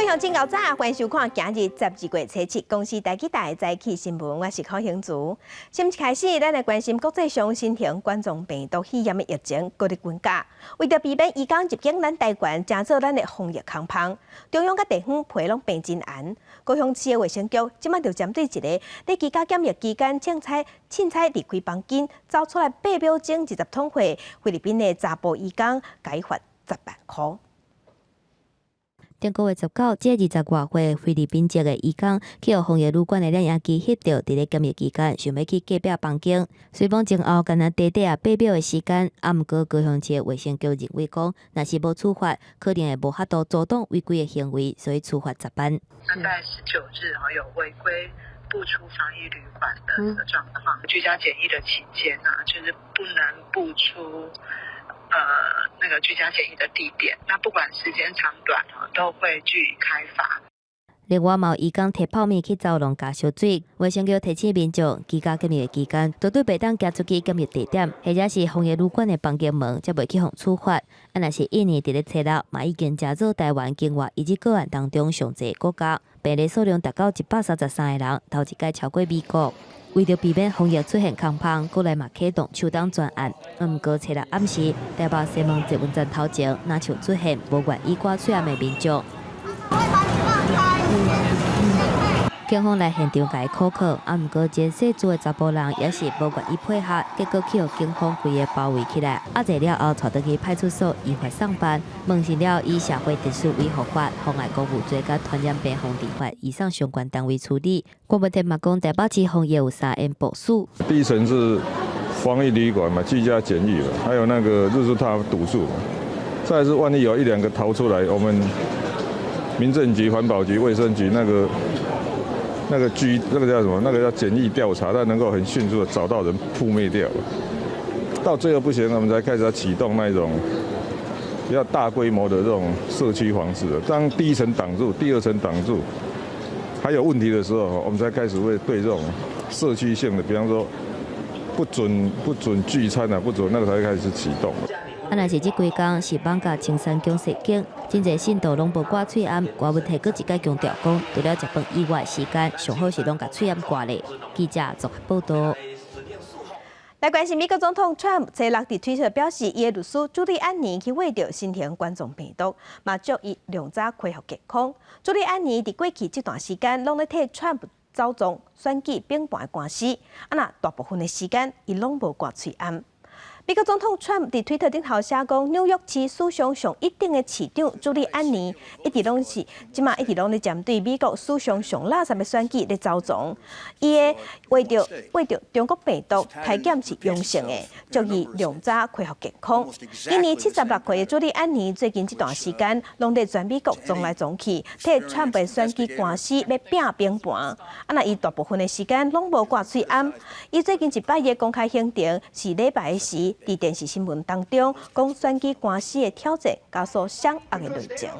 向真够早，欢迎收看今日12月初7公司台记台早起新闻，我是郝兴竹。先开始，咱来关心国际上新型冠状病毒肺炎的疫情各地增加，为着避免移工入境咱台湾，加做咱的防疫空帮，中央甲地方批拢病真严。高雄市的卫生局即马就针对一个在居家检疫期间凊彩离开房间，走出来发表证20通货菲律宾的查甫移工，改罚10万块。顶个月19，这20外岁菲律宾籍的移工去互防疫旅馆的摄影机翕到，伫咧检疫期间想要去隔壁房间，随访前后干那短短8秒的时间，毋过高雄市卫生局认为讲，若是无处罚，可能会无法度阻挡违规的行为，所以处罚10万。他在19日有违规不出防疫旅馆的这个状况，居家检疫的期间就是不能不出。那个居家检疫的地点，那不管时间长短都会予以开罚。另外，有移工摕泡面去走廊加烧水，卫生局提醒民众，居家检疫的期间，绝对袂当行出去检疫地点，或者是防疫旅馆的房间门，才袂去互处罚。若是印尼伫咧初六，嘛已经加做台湾境外以及个案当中上济国家，病例数量达到133个人，头一届超过美国。为着避免防疫出现空帮，过来嘛启动秋冬专案。毋过初六暗时，台北西门捷运站头前，若像出现无愿意挂喙暗的民众。警方来现场甲伊考考，毋过一个细组的查甫人也是无愿意配合，结果去互警方规个包围起来，压制了后，带倒去派出所依法上班。问询了以社会秩序维护法、妨碍公务罪甲传染病防治法以上相关单位处理。郭文天嘛讲，台北市防疫有3案部署。第一层是防疫旅馆嘛，居家检疫嘛，还有那个日出塔堵住嘛。再来是万一有1、2个逃出来，我们民政局、环保局、卫生局那个叫什么？那个叫检疫调查，它能够很迅速的找到人扑灭掉。到最后不行，我们才开始要启动那种比较大规模的这种社区防治了。当第一层挡住，第2层挡住，还有问题的时候，我们才开始会对这种社区性的，比方说不准聚餐不准那个才开始启动。若是这几天是放假青山宫实景，真侪信徒拢无挂喙暗。郭文体阁一概强调讲，除了食饭以外时间，上好是拢甲喙暗挂咧。记者综合报道。来关心美国总统 Trump 初6伫推特表示，伊的律师朱利安尼去为着新型冠状病毒，嘛祝伊量早恢复健康。朱利安尼伫过去这段时间，拢咧替 Trump 走总选举并盘的官司，那大部分的时间伊拢无挂喙暗。美国总统 Trump 伫推特顶头写讲，纽约市史上上一等的市长朱利安尼，一直拢咧针对美国史上上垃圾的选举咧走总。伊的为着中国病毒体检是阳性的，祝伊量早恢复健康。今年76岁的朱利安尼，最近这段时间拢咧全美国撞来撞去，替 Trump 的选举官司要拼平盘。那伊大部分的时间拢无挂喙暗。伊最近一摆的公开行程是礼拜的时。伫电视新闻当中，讲选举官司的挑战，加速险恶的内情。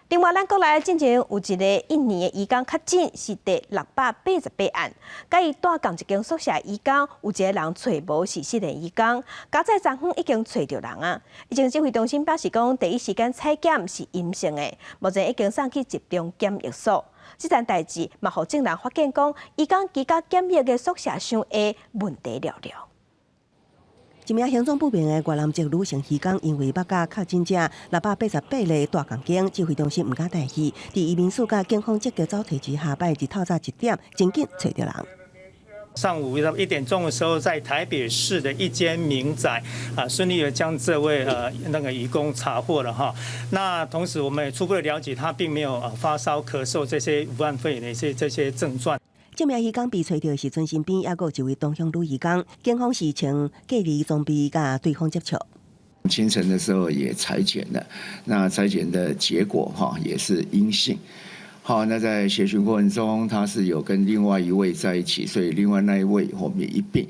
另外，咱国内之前有一个印尼的移工确诊是第688案，甲伊住共一间宿舍移工，有一个人找无是失联移工，加在昨昏已经找到人啊。疫情指挥中心表示讲，第一时间采检是阴性的，目前已经送去集中检疫所。这件代志嘛，互证人发现讲，移工居家检疫的宿舍伤下，问题了了。一名行踪不明的越南籍女性移工，因为目甲确诊者688例大共间，指挥中心唔敢代去，伫移民署甲警方积极走提取下摆日透早1点，真紧找到人。上午1点钟的时候，在台北市的一间民宅顺利的将这位那个移工查获了哈。那同时我们也初步的了解，他并没有发烧、咳嗽这些武汉肺炎的这些症状。这名移工被找到的时阵，身边也有一位同乡女移工，警方是请隔离装备甲对方接触。清晨的时候也采检了，那采检的结果也是阴性。好，那在协询过程中，他是有跟另外一位在一起，所以另外那一位我们也一并，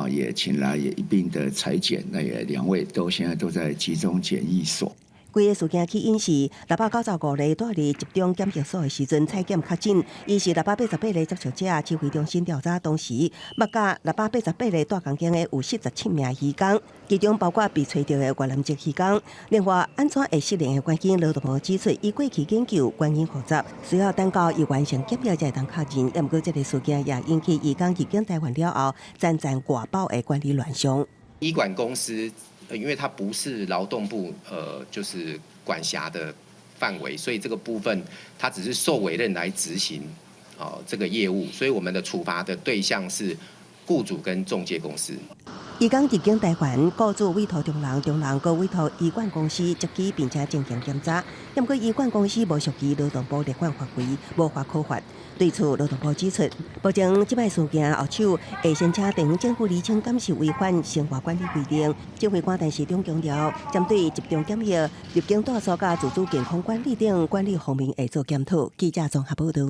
也请来也一并的采检，那也2位现在都在集中检疫所。规个事件起因是695例带离集中检疫所的时阵采检确诊，伊是688例接触者。市府中心调查当时，目甲688例带工间的有47名渔工，其中包括被吹到的越南籍渔工。另外，安怎会失联的关键，劳动部指出，伊过去研究原因复杂，需要等到伊完成检疫才会当确认。不过，这个事件也引起渔工入境台湾了后，渐渐挂包的管理乱象。医管公司，因为它不是劳动部就是管辖的范围，所以这个部分它只是受委任来执行这个业务，所以我们的处罚的对象是雇主跟中介公司。渔工入境台湾，雇主委托中人，中人搁委托医管公司接机并且进行检查。不过，医管公司无属于劳动部列管法规，无法可罚。对此，劳动部指出，目前这摆事件后手会申请地方政府厘清敢是违反生活管理规定。指挥官陈时中强调，针对集中检疫、入境大所甲自主健康管理等管理方面会做检讨。记者综合报道。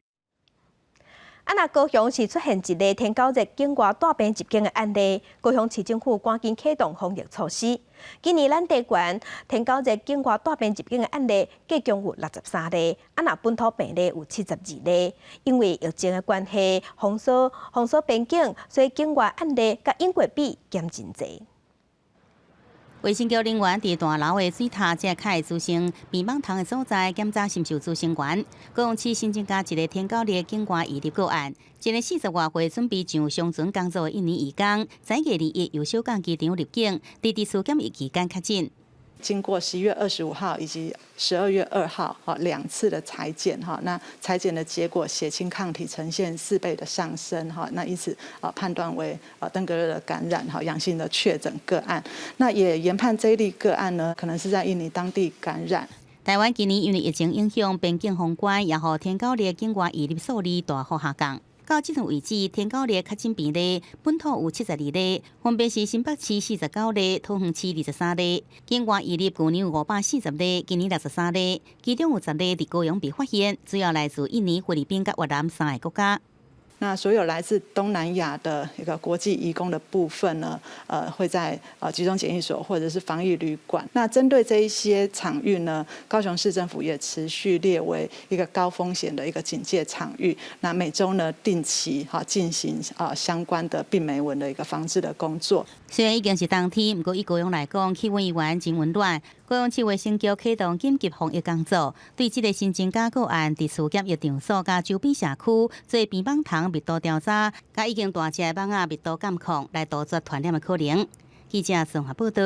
那高雄是出现一例天狗日境外带病入境的案例，高雄市政府赶紧启动防疫措施。今年咱地县天狗日境外带病入境的案例计共有63例，那本土病例有72例。因为疫情的关系，封锁边境，所以境外案例甲英国比减真侪。卫生局人员伫大楼的水塔遮开资讯避网塘的所在检查深受资讯源，高雄市新增加一个天狗日境外移入个案，一个40外岁准备上商船工作的印尼移工，在月21由小港机场入境，伫第4检疫期间确诊。经过11月25号以及12月2号2次的采检那采检的结果血清抗体呈现4倍的上升那因此判断为登革热的感染阳性的确诊个案，那也研判这一例个案呢可能是在印尼当地感染。台湾今年因为疫情影响，边境封关，也让天狗日境外移入数字大幅下降。到即阵为止，天狗日确诊病例本土有72例，分别是新北市49例、桃园市23例。境外移入去年有540例，今年63例，其中有10例伫高雄被发现，主要来自印尼、菲律宾甲越南3个国家。那所有来自东南亚的一个国际移工的部分呢，会在集中检疫所或者是防疫旅馆。那针对这一些场域呢，高雄市政府也持续列为一个高风险的一个警戒场域。那每周呢定期进行相关的病媒蚊的一个防治的工作。虽然已经是冬天，不过以高雄来讲，气温依然真温暖。高雄市卫生局启动紧急防疫工作，对这个新增加个案伫4检疫场所甲周边社区做避网塘密度调查，甲已经大只的网仔密度监控，来杜绝传染的可能。记者综合报道。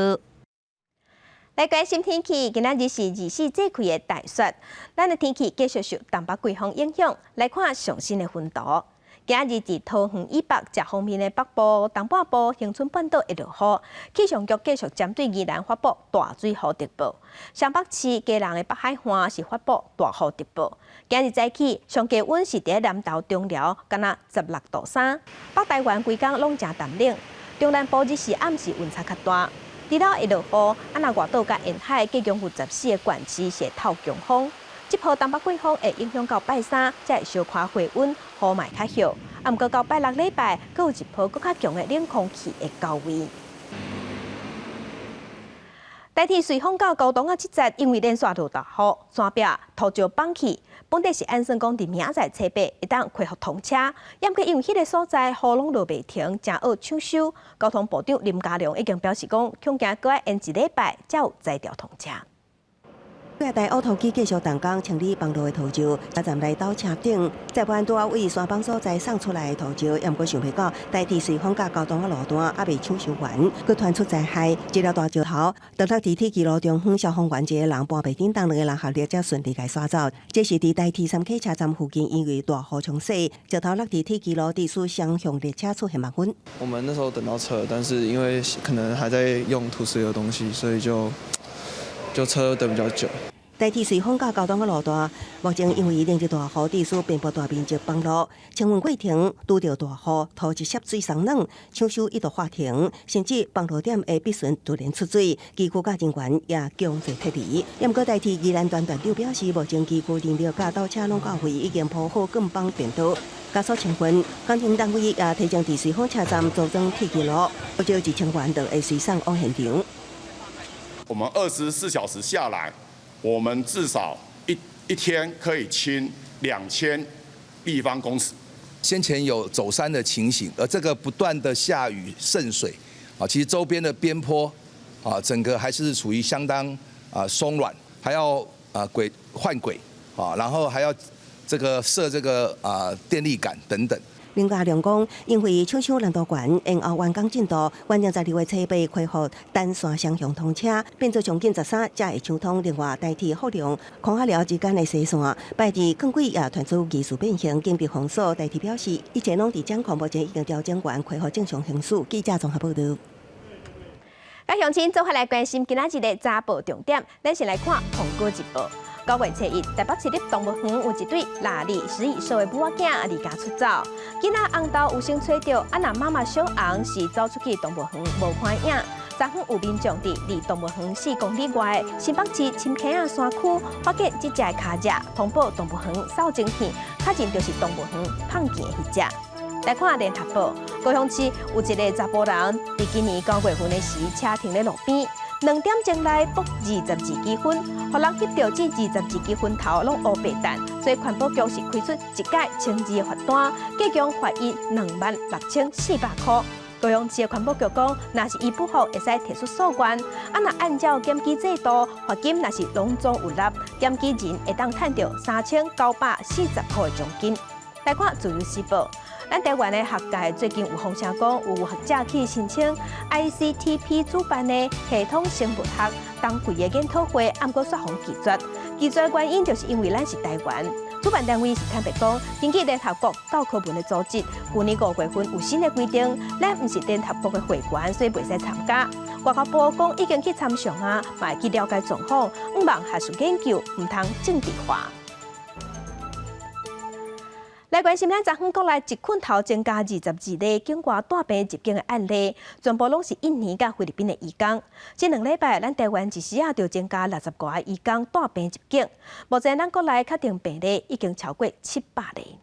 来关心天气，今仔日是24节气的大雪，咱的天气继续受东北季风影响。来看上新的分图。今日伫桃园以北侧方面的北部、东半部、恒春半岛会落雨。气象局继续针对宜兰发布大水雨特报。上北市基隆的北海岸是发布大雨特报。今日早起上低温是伫南投中寮，敢若16度3。北台湾规工拢真淡冷，中南部日时暗时温差较大。除了会落雨，若外岛甲沿海计共有14个县市是透强风。这波东北季风会影响到拜3，才会小可回温，雨卖较少。不过到拜6礼拜，阁有一波更较强的冷空气会到位。台铁瑞丰到高雄这节因为连续落大雨，山壁土石放弃。本地是按算讲，伫明仔载初8会当恢复通车，不过因为迄个所在雨拢落袂停，真恶抢修。交通部长林佳龙已经表示讲，恐惊阁要延1礼拜才有再调通车。台台乌头机继续动工清理崩落的土石，车站内倒车顶，在班拄啊为山崩所在送出来的土石，也毋过想袂到，台铁瑞丰甲高雄的路段还未抢修完，佮传出灾害，一条大石头，当落伫铁骑路中方消防员一个人搬被叮当，2个人合力才顺利甲刷走。这是伫台铁3K 车站附近，因为大雨冲洗，石头落伫铁骑路，地使双向列车出现麻烦。我们那时候等到车，但是因为可能还在用土石的东西，所以就车等比较久。台铁瑞丰到高雄的路段，目前因为连日大雨，地使遍布大面积崩落，清运过程拄着大雨，土一涉水松软，抢修一度发停，甚至崩落点的必须突然出水，机构甲人员也强制撤离。不过台铁宜兰段段长表示，目前机构人力甲倒车拢到位，已经铺好更帮电道。加速清运，工程单位也提前伫瑞丰车站组装铁骑路，不少1000员就会随上往现场。我们24小时下来，我们至少一天可以清2000立方公尺。先前有走山的情形，而这个不断的下雨渗水，其实周边的边坡，整个还是处于相当松软，还要换轨，然后还要这个设这个电力杆等等。林家良讲，因为抢修难度悬，延后完工进度，原定在2月7日恢复单线双向通车，变做上近13才会抢通。另外代替福良、康华寮之间的西线，摆伫更贵也传出技术变形，紧闭封锁。代替表示，一切拢伫掌控，目前已经调整完，恢复正常行驶。记者综合报道。咱乡亲做下来关心今仔日的早报重点，咱先来看《苹果日报》。9月7日，台北市立动物园有一对腊日10以上的母仔囝离家出走，囡仔红豆有先找到，那妈妈小红是走出去动物园无看影。昨昏有民众离动物园4公里外的新北市深坑仔山区，发现这只脚只，通报动物园扫整片，确认就是动物园碰见的迄只。来看联合报，高雄市有一个查甫人，伫今年9月份的时，车停在路边。2点钟内卜22支粉，互人翕到这22支粉头拢乌白蛋，所以环保局是开出一届1000支的罚单，计共罚伊26400块。高雄市的环保局讲，若是伊不好，会使提出诉愿。若按照检举制度，罚金若是拢总有纳，检举人会当赚到3940块的奖金。来看自由时报。咱台湾的学界最近有风声讲，有学者去申请 ICTP 主办的系统生物学冬季的研讨会，暗过煞风拒绝。拒绝原因就是因为咱是台湾，主办单位是坦白讲，根据联合国教科文的组织，去年5月份有新的规定，咱唔是联合国的会员，所以袂使参加。外交部讲已经去参详嘛会去了解状况，唔望学术研究唔通政治化。来关心咱昨昏国内一捆头增加22例境外带病入境的案例，全部拢是印尼甲菲律宾的移工。这2礼拜，咱台湾一时啊就增加60多个移工带病入境。目前咱国内确定病例已经超过700例。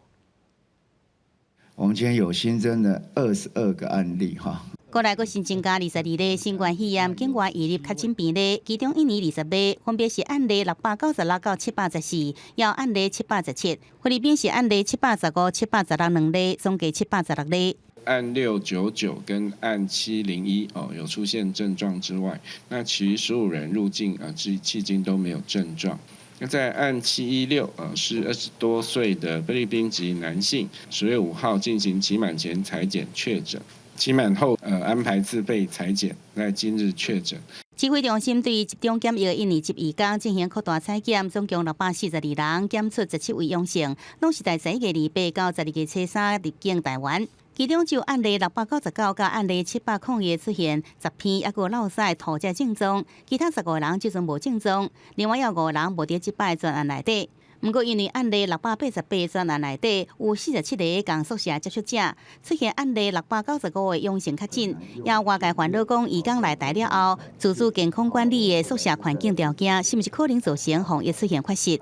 我们今天有新增的22个案例哈。国内阁新增加22例新冠肺炎境外移入确诊病例，其中印尼20例，分别是案例696到714，也有案例717。菲律宾是案例715、716例，总计716例。案699跟案701有出现症状之外，那其余15人入境迄今都没有症状。那在案716是20多岁的菲律宾籍男性，10月5号进行期满前采检确诊。期满后，安排自费采检，在今日确诊。指挥中心对集中检疫的印尼籍移工进行扩大采检，总共642人，检出17位阳性，拢是在11月28到12月初3入境台湾。其中就案例699到案例700出现10篇，还有落屎、吐这症状，其他15人就算无症状。另外有5人无伫这摆专案内底。不过，因为案例688专案内底有47个共宿舍接触者，出现案例695个阳性确诊，也外界烦恼讲，移工来台了后，自主健康管理的宿舍环境条件是不是可能造成防疫出现缺失？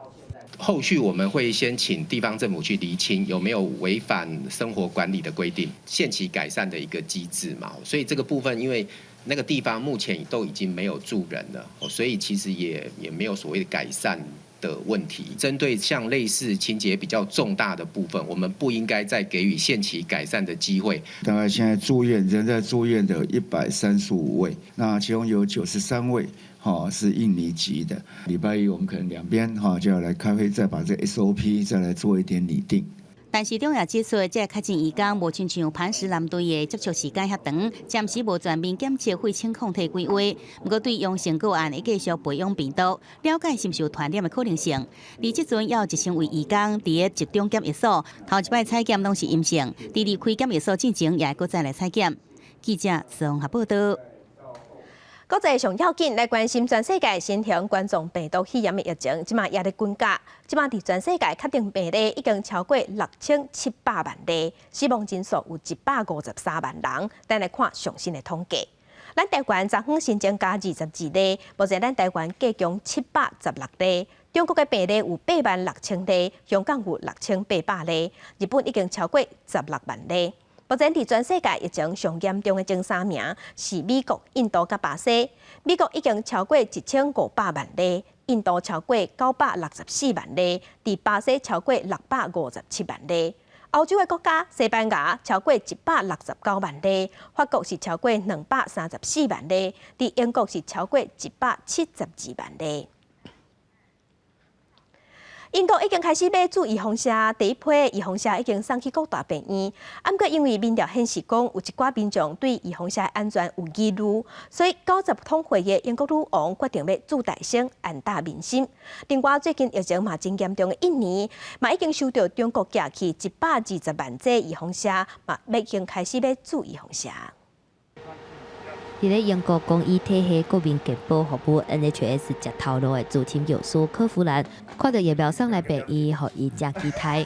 后续我们会先请地方政府去厘清有没有违反生活管理的规定，限期改善的一个机制嘛。所以这个部分，因为那个地方目前都已经没有住人了，所以其实也没有所谓的改善的问题。针对像类似情节比较重大的部分，我们不应该再给予限期改善的机会。大概现在人在住院的135位，那其中有93位是印尼籍的。礼拜一我们可能两边就要来开会，再把这 SOP 再来做一点拟定。但市长也指出，这确诊移工无亲像磐石南队的接触时间遐长，暂时无全面检测肺清抗体规划。不过对阳性个案会继续培养病毒，了解是毋是有传染的可能性。而即阵也有100位移工伫个集中检疫所，头一摆采检拢是阴性，伫离开检疫所进前也会搁再来采检。记者综合报道。国际上要紧来关心全世界新型冠状病毒肺炎的疫情，即马也在增加。即马伫全世界确定病例已经超过6700万例，死亡人数有153万人。咱来看上新的统计。咱台湾昨昏新增加22例，目前咱台湾计共716例。中国的病例有86000例，香港有6800例，日本已经超过16万例。目前伫全世界疫情上严重的前3名是美国、印度甲巴西。美国已经超过1500万例，印度超过964万例，伫巴西超过657万例。欧洲的国家，西班牙超过169万例，法国是超过234万例，伫英国是超过172万例。英国已经开始买注预防射，第一批预防射已经送去各大病院。不过因为民调显示讲，有一寡民众对预防射安全有疑虑，所以90通岁的英国女王决定要注大声，安大民心。另外，最近疫情嘛真严重的印尼，嘛已经收到中国寄去120万剂预防射，嘛已经开始要注预防射。伫咧英国公益体系国民健保服务 NHS 接头路的资深药师科夫兰，看到疫苗送来病院，互伊真期待。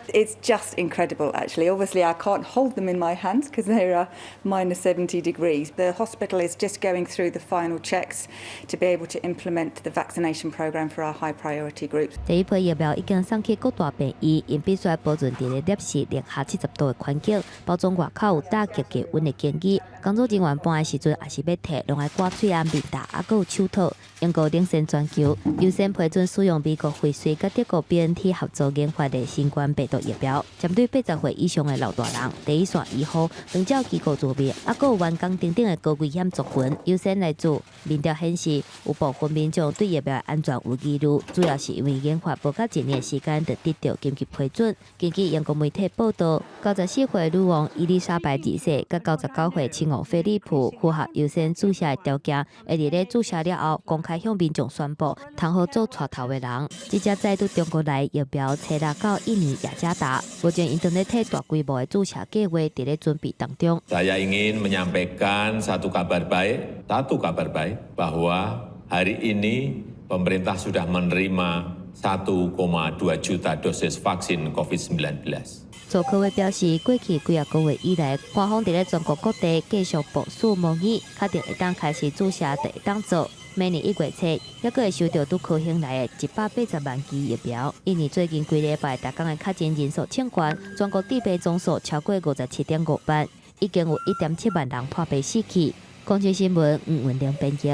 It's just incredible, actually. Obviously, I can't hold them in my hands because they are minus 70 degrees. The hospital is just going through the final checks to be able to implement the vaccination program for our high priority groups. 第一批疫苗已经送去各大病院，因必须保存伫咧摄氏零下70度的环境，包装外口有打极低温的建议。工作人员搬的时阵，也是要摕拢爱挂嘴啊、面罩，还佫有手套。英国领先全球，优先批准使用美国辉瑞甲德国 BNT 合作研发的新冠病毒疫苗，针对80岁以上的老大人，第一线医护、长照机构助眠，还佫有员工等等的高危险族群优先来做。民调显示，有部分民众对疫苗的安全有疑虑，主要是因为研发无到1年时间就得到紧急批准。根据英国媒体报道，94岁女王伊丽莎白2世甲99岁亲王菲利普符合优先注射的条件，会伫咧注射了后公开向民众宣布，通好做带头的人。即只再度中国来疫苗车拉到印尼雅加达，目前因等咧替大规模的注射计划伫咧准备当中。Saya ingin menyampaikan satu kabar baik bahwa hari ini pemerintah sudah menerima 1,2 juta dosis vaksin COVID-19. 佐科威表示，过去几个月以来，官方伫咧全国各地继续部署模拟，确定会当开始注射就会当做。明年1月初，还佫会收到拄科兴来的180万剂疫苗。印尼最近几礼拜大港的确诊人数抢悬，全国致病总数超过57.5万，已经有1.7万人破病死去。公视新闻吴文玲编辑。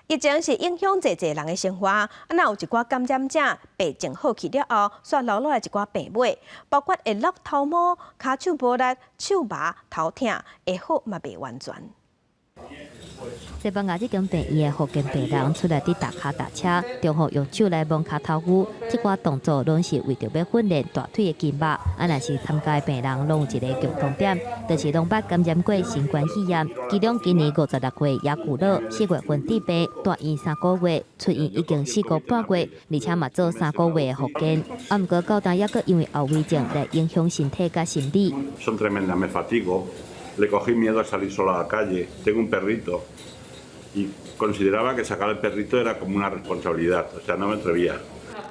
疫情是影响侪人的生活，那有一寡感染者病情好去了后，却留落来一寡病尾，包括会落头毛、骹手无力、手麻、头痛，会好嘛袂完全。西班牙这间病院的福建病人出来伫打卡打车，中午用手来摸骹头骨，这寡动作拢是为着要训练大腿的筋肉。若是参加的病人拢有一个共同点，就是拢捌感染过新冠肺炎。其中今年56岁雅古勒4月份致病，住院3个月，出院已经4个半月，而且嘛做3个月的复健。不过到当也佫因为后遗症来影响身体甲心理。Le cogí miedo a salir solo a la calle. Tengo un perrito y consideraba que sacar al perrito era como una responsabilidad, o sea, no me atrevía.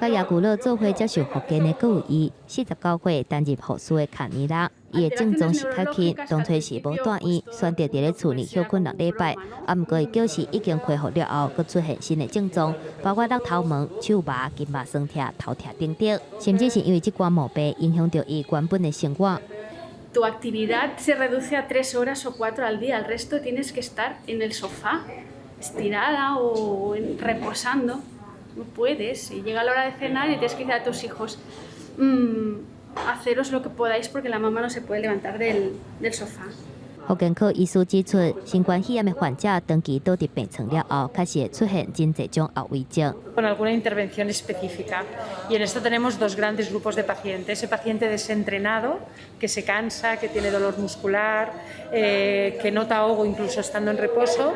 甲雅古勒做伙接受复健的佫有伊，49岁担任护士的卡尼拉，伊的症状是较轻，当初是无住院，选择伫咧厝里休困6礼拜。不过伊表示已经恢复了后，佫出现新的症状，包括落头毛、手麻、筋肉酸痛、头痛等等，甚至是因为这寡毛病影响到伊原本的生活。Tu actividad se reduce a 3 horas o 4 al día, el resto tienes que estar en el sofá, estirada o reposando. No puedes. Y llega la hora de cenar y tienes que decir a tus hijos, haceros lo que podáis porque la mamá no se puede levantar del sofá. 福建科医师指出，新冠肺炎的患者长期倒伫病床了后，开始会出现真侪种后遗症。Con alguna intervención específica. Y en esto tenemos 2 grandes grupos de pacientes. Ese paciente desentrenado, que se cansa, que tiene dolor muscular, que nota ahogo incluso estando en reposo.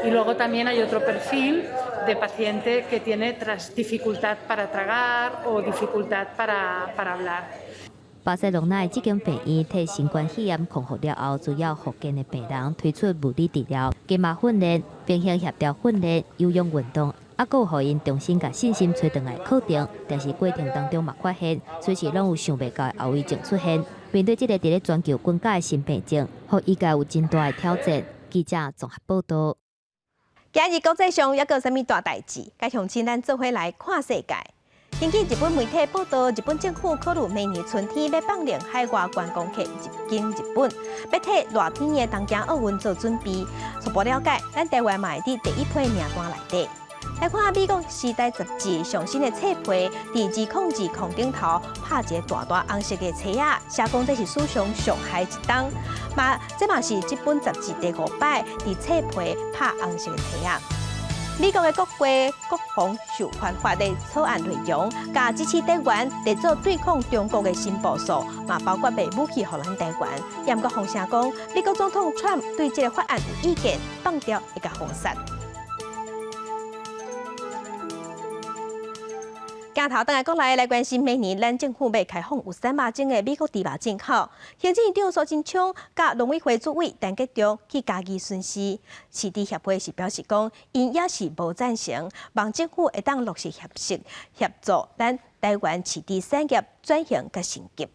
Y luego también hay otro perfil de paciente que tiene dificultad para tragar o dificultad para hablar. 巴塞隆纳这间病院替新冠肺炎康复了后，主要复健的病人推出物理治疗、筋膜训练、平衡协调训练、有氧运动，还佫有予因重新甲信心找回来课程。但是过程当中嘛发现，随时拢有想袂到的后遗症出现。面对这个伫咧全球滚价的新病症，互医界有真大的挑战。记者综合报道。今日国际上还佫有啥物大代志？该乡亲咱做伙来看世界。根据日本媒体报道，日本政府考虑明年春天要放令海外观光客入境日本，要替热天的东京奥运做准备。初步了解，咱台湾嘛会伫第一批名单内底。来看美国《时代》杂志上新的册皮，伫2020框顶头拍一个大大红色的册仔，写讲这是史上上海一档。这嘛是这本杂志第5摆伫册皮拍红色的册仔。美国的国会国防授权法的草案内容，甲支持台湾来做对抗中国的新步骤，嘛包括卖武器予咱台湾。严格风声讲，美国总统川普对这个法案有意见，放掉会甲封杀。镜头等下过来关心，明年咱政府要开放有3万种的美国猪肉进口。行政院长苏贞昌甲农委会主委陈吉仲去嘉义巡视，市猪协会是表示讲，因也是无赞成，望政府会当落实协助咱台湾市猪产业转型甲升级。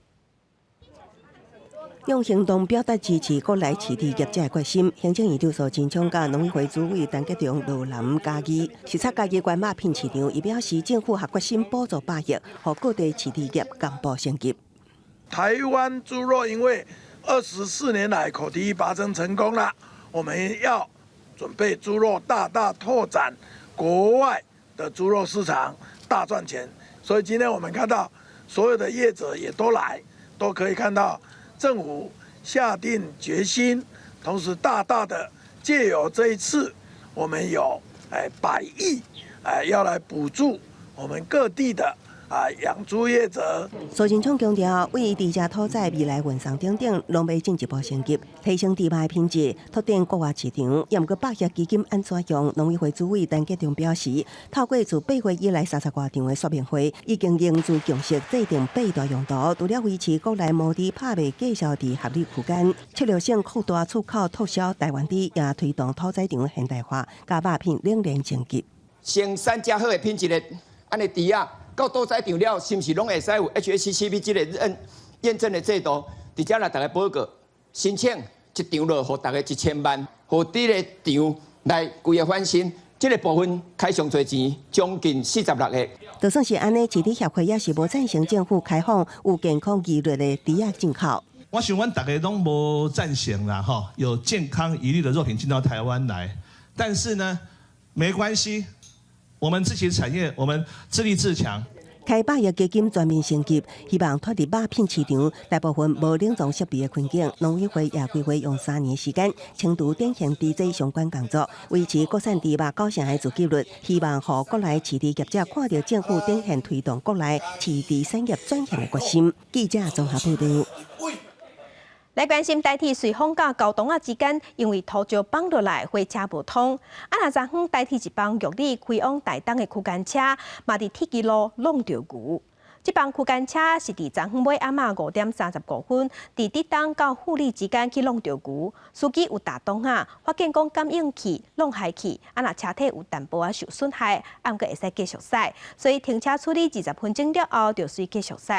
用行动表达支持国内市猪业者的决心。行政院长苏贞昌甲农委会主委陈吉仲落南嘉义视察嘉义关肉品市场，伊表示政府也决心补助8亿，让各地市猪业同步升级。台湾猪肉因为24年来口蹄疫拔针成功了，我们要准备猪肉大拓展国外的猪肉市场，大赚钱。所以今天我们看到所有的业者也都来，都可以看到。政府下定决心，同时大的借由这一次，我们有100亿要来补助我们各地的养猪业者。苏贞昌强调，为猪只屠宰未来运送等，拢要进一步升级，提升猪肉的品质，拓展国外市场。也毋过8亿基金安怎用？农委会主委陈吉仲表示，透过自8月以来30多场的说明会，已经凝聚共识，制定8大用途，除了维持国内毛猪拍卖介绍伫合理区间，策略性扩大出口拓销台湾猪，也推动屠宰场现代化，甲肉品冷链升级。生产较好的品质的安尼猪啊。到屠宰场了，是毋是拢会使有 HACCP 这个验证的制度？直接来大家报告申请一场落，互大家1000万，互这个场来规个翻新，这个部分开上侪钱，将近46个。就算是安尼，市猪协会也是无赞成政府开放有健康疑虑的猪仔进口。我想阮大家拢无赞成啦，哈，有健康疑虑的肉品进到台湾来，但是呢，没关系。我们自己产业，我们自立自强。开8亿基金全面升级，希望脱离肉品市场大部分无冷藏设备的困境。农委会也规划用3年时间，清除典型猪只相关工作，维持国产猪肉9成的自给率，希望让国内市猪业者看到政府展现推动国内市猪产业转型的决心。记者综合报道。来关心台铁瑞丰甲高雄之间，因为土石放落来，火车无通。那昨昏台铁一帮玉里开往台东的区间车，嘛伫铁基路弄着牛。这帮区间车是伫昨昏尾暗暝5点35分，伫台东到富里之间去弄着牛。司机有打洞发现讲感应器弄害去，那车体有淡薄受损害，毋过会使继续驶，所以停车处理20分钟了后，就需继续驶。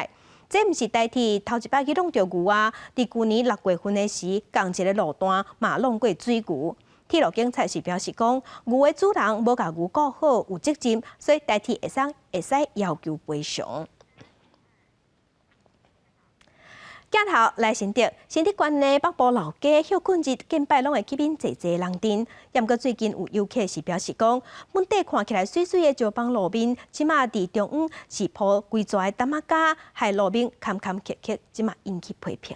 这毋是台铁头一摆去弄着牛啊！伫去年6月份的时，同一个路段嘛弄过水牛。铁路警察是表示讲，牛的主人无甲牛顾好，有责任，所以台铁会使要求赔偿。镜头来新竹县的北部老街休困日近摆拢会吸引济人阵。也毋过最近有游客是表示讲，本地看起来水水的石板路面，即马伫中午是铺规抓的担仔架，害路面坎坎坷坷，即马引起批评。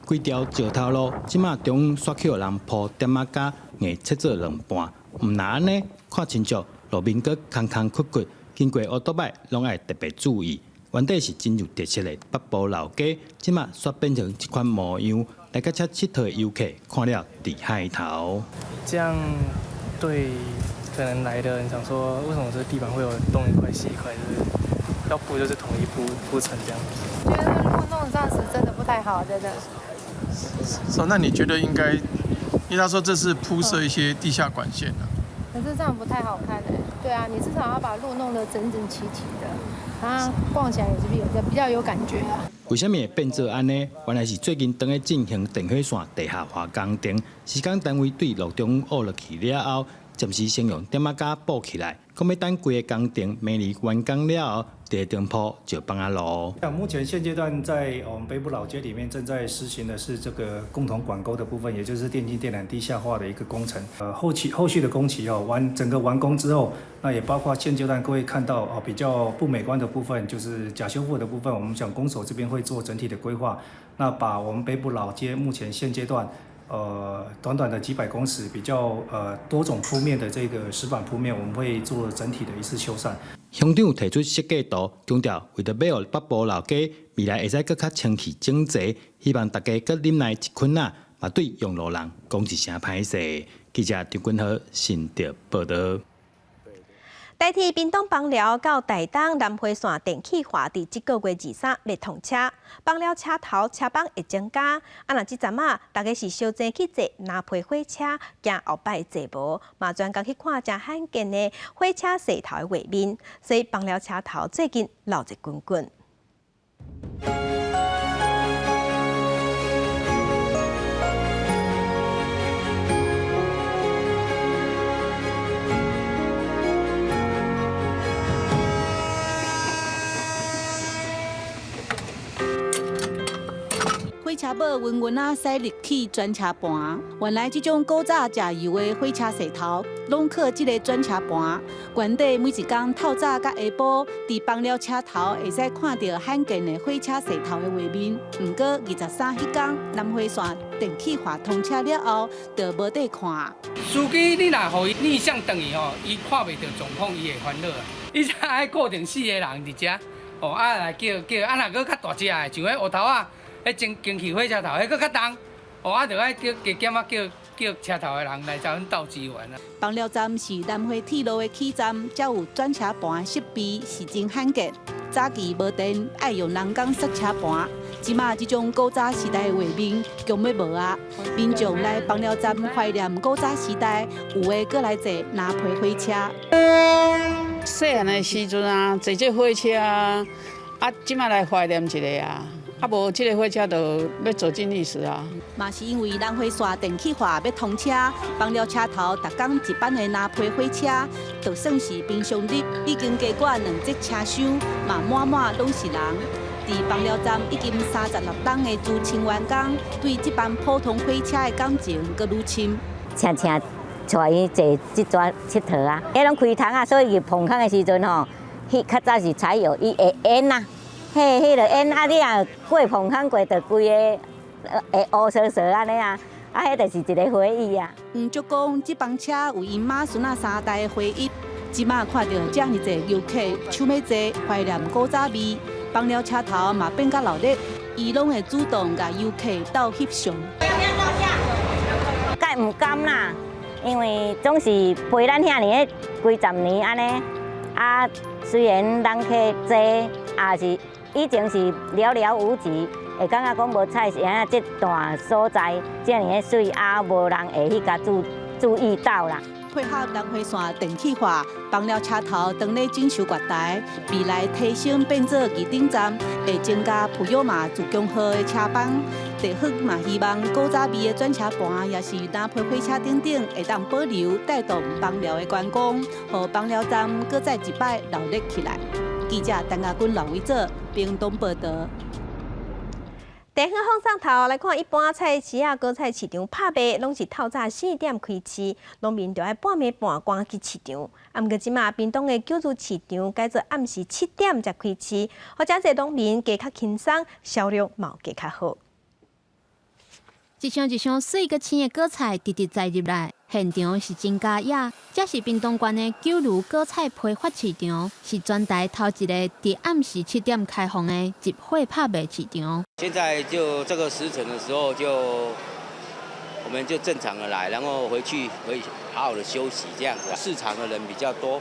规条石头路，即马中午刷起有人铺担仔架，硬切做2半。毋那安尼，看清楚路面阁坎坎坷坷，经过乌多摆拢爱特别注意。原底是真有特色的北部老街，即马煞变成一款模样，来甲遮佚佗的游客看了地海头。这样对可能来的人想说，为什么这个地板会有东一块西一块，就是要铺就是统一铺成这样。觉得路弄这样子真的不太好，真的。那你觉得应该？因为他说这是铺设一些地下管线的。可是这样不太好看的。对啊，你至少要把路弄得整整齐齐的。它逛起来也是比较有感觉啊。为什么会变做安尼？原来是最近正在进行电火线地下化工程，施工单位对路中挖落去了后，暂时先用点仔架补起来，讲要等规个工程明年完工了后，第中铺就放下路。目前现阶段在我们北部老街里面正在实行的是这个共同管沟的部分，也就是电气电缆地下化的一个工程。后续的工期整个完工之后，那也包括现阶段各位看到比较不美观的部分，就是假修复的部分，我们想公所这边会做整体的规划，那把我们北部老街目前现阶段。短短的几百公尺比较多种铺面的这个石板铺面，我们会做整体的一次修缮。乡长提出设计图，强调为了要北部老街未来会使更较清气整齐，希望大家搁忍耐一困难，嘛对用路人讲一声歹势。记者张君豪新竹报道。代替屏东枋寮到台东南回线电气化，伫这个月23要通车，枋寮车头车帮会增加。若即阵大家是小坐去坐南皮火车，惊后摆坐无，嘛专工去看真罕见的火车车头的画面，所以枋寮车头最近闹热滚滚。火车尾稳稳啊驶入去转车盘，原来这种古早食油的火车车头，拢靠这个转车盘。原地每一天透早甲下晡，伫枋寮车头会使看到罕见的火车车头的画面。不过23迄天南回线电气化通车了后，就无得看。司机你若互伊逆向转去吼，伊看袂到状况，伊会烦恼啊。伊才爱固定4个人伫遮，来叫，若搁较大只的，像迄乌头啊。迄经气火车头，迄搁较重，就爱叫加减叫车头的人来找阮斗支援啊。枋寮站是南回铁路的起站，才有转车盘设备，是真罕见。早期无电，爱用人工塞车盘，即马这种古早时代的画面，强要无啊！民众来枋寮站怀念古早时代，有的搁来坐南皮火车。细汉的时阵啊，坐这火车啊，即马来怀念一下啊。无这个火车就要走进历史啊！嘛是因为南回线电气化要通车，枋寮车头逐天一班的南皮火车，就算是平常日已经加挂2节车厢，嘛满拢是人。伫枋寮站已经36档的驻青员工，对这班普通火车的感情阁愈深。带伊坐这段佚佗啊！迄拢开窗啊，所以入棚空的时阵吼，较早是柴油，伊会烟啊。迄个烟你若过棚空过，就规个会乌烧烧安尼啊，迄就是一个回忆啊。就讲这班车有因妈孙仔3代的回忆，即马看到这么侪游客抢要坐，怀念古早味，枋寮车头嘛变甲闹热，伊拢会主动甲游客斗翕相。该唔甘啦，因为总是陪咱遐尼几十年安尼，虽然人客多，也是。以前是寥寥无几，会感觉讲无彩是安这段所在遮尔的水，无人会去甲注意到啦。配合南回线电气化，枋寮车头当咧整修月台，未来提升变做二顶站，会增加普悠玛自强号的车帮。地方嘛希望古早味的转车盘，也是南皮火车等等，会当保留带动枋寮的观光，和枋寮站搁再一摆闹热起来。记者陈亚军、刘伟做屏东报道。地方放送头来看，一般菜市啊、果菜市场拍卖拢是透早4点开市，农民就要半暝半赶去市场。毋过即马屏东的九如市场改做暗时7点才开市，或者这农民价较轻松，销量嘛加较好。一箱一箱水个青的果菜直直载入来，现场是真加雅。这是屏东县的九如果菜批发市场，是全台头一个伫暗时7点开放的集会拍卖市场。现在就这个时辰的时候，我们就正常的来，然后回去可以好好的休息这样子。市场的人比较多，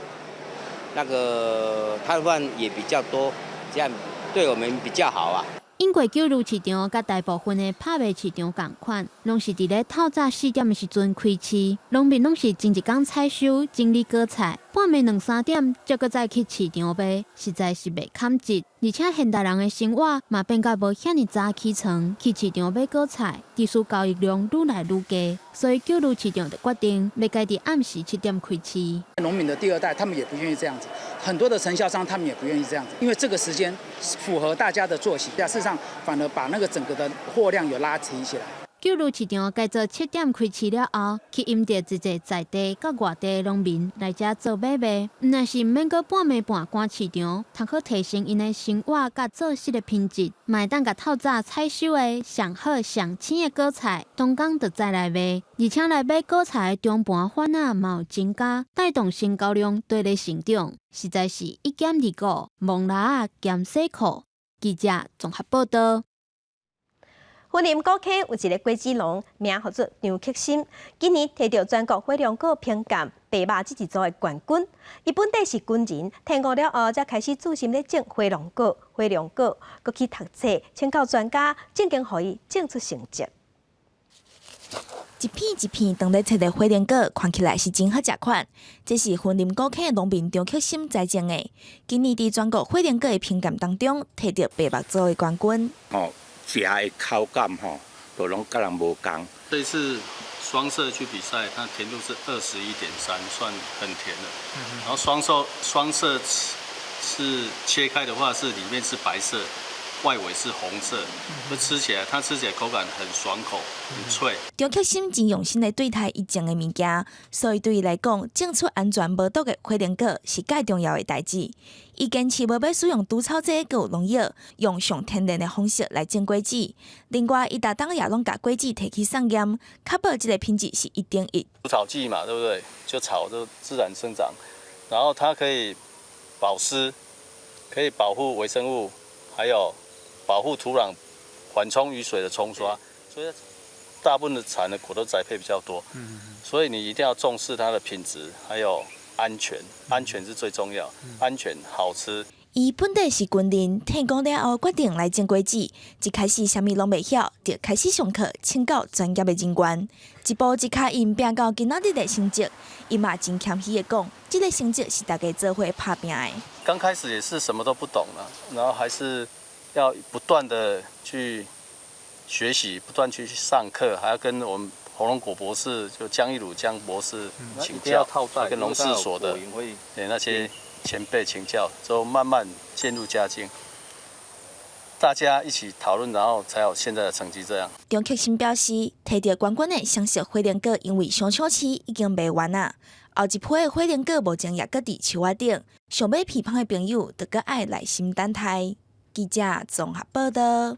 那个摊贩也比较多，这样对我们比较好啊。因为九如市场甲大部分的拍卖市场同款，拢是伫咧透早4点的时阵开市，农民拢是前一天采收整理果菜，半暝2、3点才搁再去市场卖，实在是袂堪折。而且现代人的生活嘛变甲无遐尼早起床去市场买果菜，地区交易量愈来愈低，所以九如市场就决定要改伫暗时7点开市。农民的第2代他们也不愿意这样子，很多的承销商他们也不愿意这样子，因为这个时间符合大家的作息，事实上反而把那个整个的货量有拉提起来。九如市场改做7点开市了后，去引得一些在地甲外地的农民来遮做买卖，毋但是毋免搁半暝半赶市场，通好提升因的生活甲作息的品质，嘛会当甲透早采收的上好上青的果菜，当天就再来卖，而且来买果菜的中盘贩仔嘛有增加，带动成交量对咧成长，实在是1减2个，忙拉减洗裤。记者综合报道。云林高溪有一个果子农，名叫做张克心，今年摕到全国火龙果评鉴白马这一组的冠军。伊本地是军人，听过了后才开始注心咧种火龙果，搁去读册，请教专家，正经互伊种出成绩。一片一片当咧切的火龙果，看起来是真好食款。这是云林高溪的农民张克心栽种的，今年伫全国火龙果的评鉴当中，摕到白马组的冠军。食的口感都拢甲人无同。这一次双色去比赛，它甜度是21.3，算很甜的。然后双色是切开的话，是里面是白色，外围是红色，它吃起来口感很爽口，很脆。张克心真用心来对待伊种的物件，所以对伊来讲，种出安全无毒的火龙果是介重要的代志。伊坚持无要使用除草剂、有农药，用上天然的方式来种果子。另外，伊逐当也拢甲果子摕去送验，确保这个品质是1等1。除草剂嘛，对不对？就草就自然生长，然后它可以保湿，可以保护微生物，还有保护土壤，缓冲雨水的冲刷，所以大部分的产的果都栽培比较多。所以你一定要重视它的品质，还有安全，安全是最重要，安全好吃。伊本地是军人，听讲了后决定来种果子，一开始啥物拢袂晓，就开始上课，请教专业的人员，一步一脚印拼到今仔日的成绩。伊嘛真谦虚的讲，这个成绩是大家做伙打拼的。刚开始也是什么都不懂啊，然后还是要不断的去学习，不断去上课，还要跟我们火龙果博士，就江一鲁江博士请教，跟农事所的那些前辈请教，之后慢慢渐入佳境。大家一起讨论，然后才有现在的成绩。这样。张克心表示，摕到冠军的相熟火龙果，因为上场期已经卖完啊。后一批的火龙果目前也搁伫树仔顶，想买批芳的朋友，就搁爱耐心等待。记者综合报道。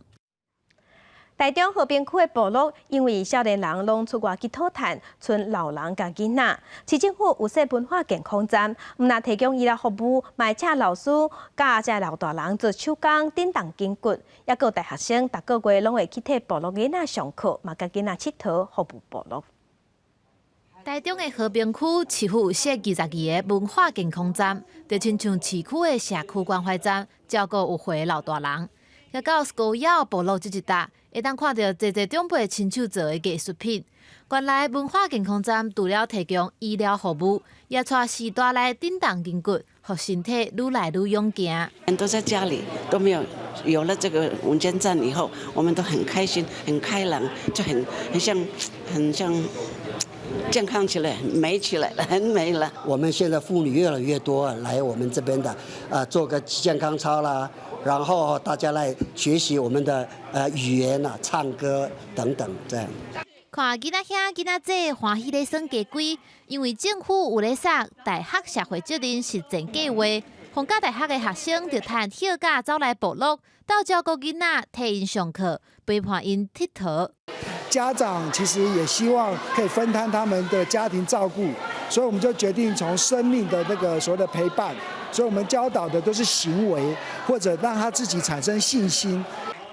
台中和平区的部落，因为少年人拢出外去讨炭，剩老人甲囡仔。市政府有设文化健康站，毋但提供医疗服务，嘛会请老师甲这老大人做手工、振动筋骨，也有大学生，逐个月拢会去替部落囡仔上课，嘛甲囡仔佚佗，服务部落。台中的和平区市府有设22个文化健康站，就亲像市区的社区关怀站，照顾有岁老大人。也到高窑部落这一带，会当看到侪长辈亲手做的艺术品。原来文化健康站除了提供医疗服务，也带时代来振动筋骨，让身体愈来愈勇健。都在家里都没有了这个文健站以后，我们都很开心、很开朗，就很像健康起来、美起来了，很美了。我们现在妇女越来越多来我们这边的，做个健康操啦。然后大家来学习我们的语言啊、唱歌等等，这样。看囡仔兄、囡仔姐欢喜咧耍家规，因为政府有咧设大学社会责任实践计划，逢甲大学的学生就趁休假走来部落，到照顾囡仔，替因上课，陪伴因佚佗。家长其实也希望可以分摊他们的家庭照顾，所以我们就决定从生命的那个所谓的陪伴。所以我们教导的都是行为，或者让他自己产生信心。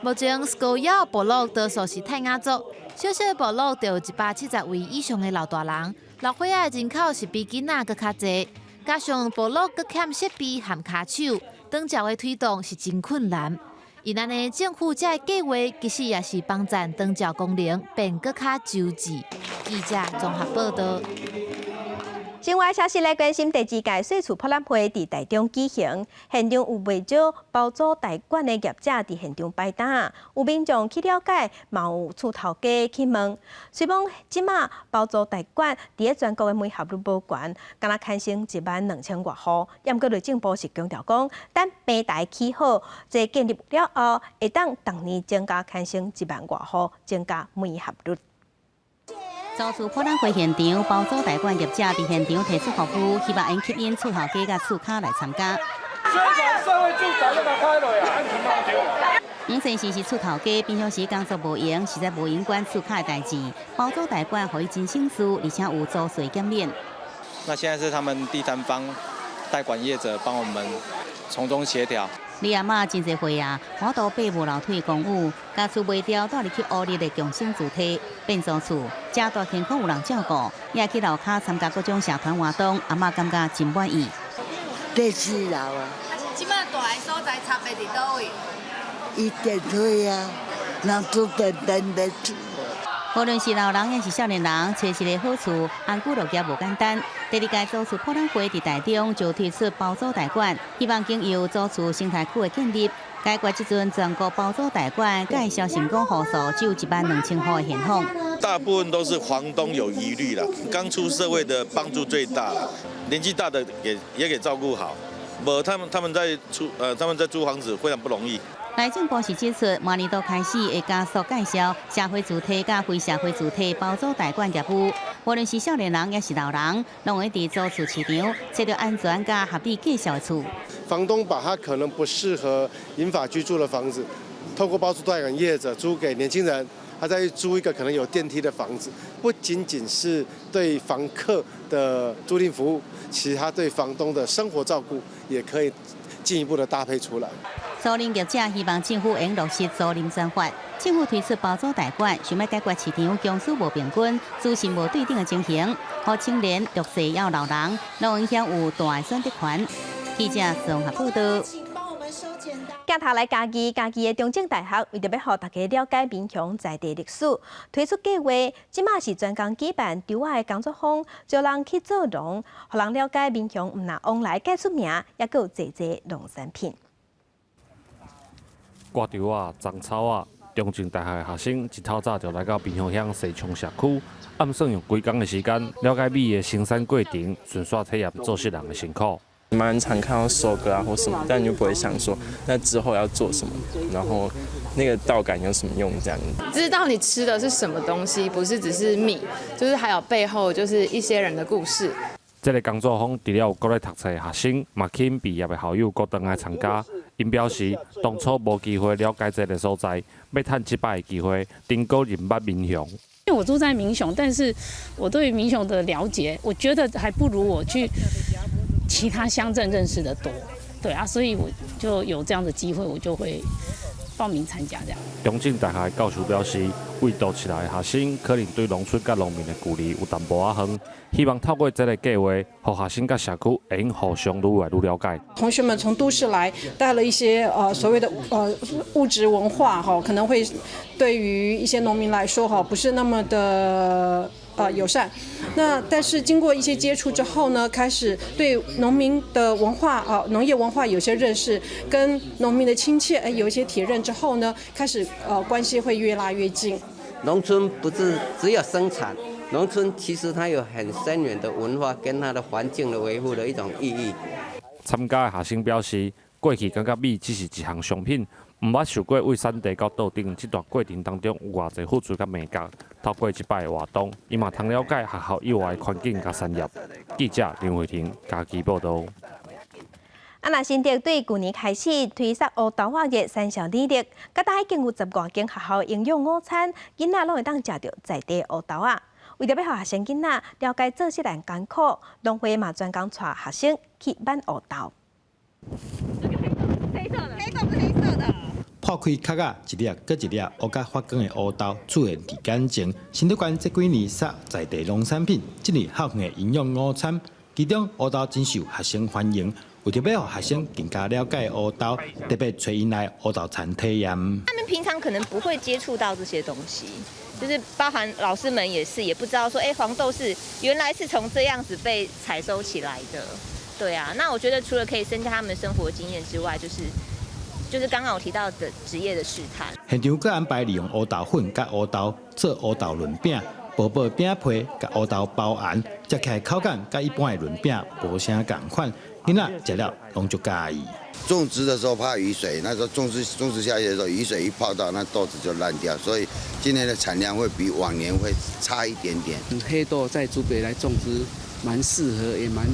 目前高窑部落多数是泰雅族，小小的部落就有170位以上的老大人，老岁仔的人口是比囡仔搁较侪，加上部落搁欠设备和骹手，长照的推动是真困难。而咱的政府这个计划，其实也是帮咱长照功能变更较周至。记者综合报道。另外消息来关心第二届岁厝博览会伫台中举行，现场有不少包租代管的业者伫现场摆摊，有民众去了解，嘛有厝头家去问。虽讲即马包租代管伫咧全国的门槛率无悬，敢若牵升12000多户，也毋过内政部是强调讲，等平台起好，这建立了后，会当逐年增加牵升10000多户，增加门槛率。租厝博览会现场，包租代管业者伫现场提出服务，希望因吸引厝头家甲厝卡来参加。宣传社会住宅都开落啊，安全帽丢。因前时是厝头家，平常时工作无闲，实在无闲管厝卡的代志。包租代管互伊真省事，而且有租税减免。那现在是他们第三方代管业者帮我们从中协调。李阿嬷真侪岁啊，我都爬无楼梯公务，家厝卖掉，带入去屋里的共生主体变租厝，家大健康有人照顾，也去楼骹参加各种社团活动，阿嬷感觉真满意。第4楼啊。即摆大个所在差别伫倒位？伊电梯啊，人住电的厝。无论是老人也是少年人，找一个好厝，安居乐业无简单。第二届租厝博览会伫台中就推出包租代管，希望经由租厝生态区的建立，解决即阵全国包租代管介绍成功户数只有12000户的现况。大部分都是房东有疑虑了，刚出社会的帮助最大了，年纪大的也给照顾好，他们在租房子非常不容易。内政部是指出，明年度开始会加速介绍社会主体甲非社会主体包租代管业务，无论是少年人也是老人，拢会伫租厝市场找到安全甲合理价销的厝。房东把他可能不适合银发居住的房子，透过包租代管业者租给年轻人，他再租一个可能有电梯的房子，不仅仅是对房客的租赁服务，其实他对房东的生活照顾也可以进一步的搭配出来。租赁业者希望政府应落实租赁专法，政府推出包租代管，想要解决市场供需无平均、资讯无对等的情形，让青年、弱势也有老人，拢影响有大的选择权。记者综合报道。镜头来家己的中正大学为着要让大家了解民雄在地历史，推出计划，即马是专工举办丢的工作坊，招人去做农，让人了解民雄唔那往来介出名，也佫有济农产品。割稻啊、种草啊，中正大学的学生一透早就来到民雄乡西昌社区，暗算用几工的时间了解米的生产过程，顺续体验做事人的辛苦。蛮常看到收割啊或什么，但你就不会想说那之后要做什么，然后那个稻杆有什么用这样。知道你吃的是什么东西，不是只是米，就是还有背后就是一些人的故事。这个工作坊除了有国内读册的学生，嘛吸引毕业的校友各等来参加。因表示，当初无机会了解这个所在，要趁这摆的机会，登高认捌民雄。因为我住在民雄，但是我对民雄的了解，我觉得还不如我去其他乡镇认识的多。对啊，所以我就有这样的机会，我就会报名参加这样。中正大学的教授表示，为读起来的学生可能对农村甲农民的距离有淡薄仔远，希望透过这个计划，让学生甲社区会用互相愈来愈了解。同学们从都市来，带了一些所谓的物质文化哈，可能会对于一些农民来说哈，不是那么的友善。那但是经过一些接触之后呢，开始对农民的文化农业文化有些认识，跟农民的亲切有一些体认之后呢，开始关系会越拉越近。农村不是只有生产，农村其实它有很深远的文化跟它的环境的维护的一种意义。参加的学生表示，过去感觉米只是一项商品，唔捌想过为产地到稻顶这段过程当中有偌济付出甲美感。透过这摆的活动，伊嘛通了解学校以外的环境甲产业。记者林慧婷家己报道。那新竹对去年开始推出黑豆仔的3项履历，各大已经有10多间学校营养午餐，囡仔拢会当食到在地黑豆仔。为着要让学生囡仔了解做事人艰苦，农会嘛专工带学生去挽黑豆。黑豆是黑色的。破开壳啊，一粒搁一粒乌甲发光的黑豆出现伫眼前。新竹县这几年杀在地农产品，今年校园的营养午餐，其中黑豆真受学生欢迎。为着要让学生更加了解舞蹈，特别找因来舞蹈餐体验。他们平常可能不会接触到这些东西，就是包含老师们也是，也不知道说，黄豆是原来是从这样子被采收起来的。对啊，那我觉得除了可以增加他们生活经验之外，就是刚刚我提到的职业的试探。现场佫安排利用乌豆粉甲乌豆做乌豆润饼，薄薄饼皮甲乌豆包馅，食起来口感甲一般的润饼无啥共款，囡仔食了拢就介意。种植的时候怕雨水，那时候种植下去的时候，雨水一泡到，那豆子就烂掉，所以今年的产量会比往年会差一点点。黑豆在竹北来种植蛮适合，也蛮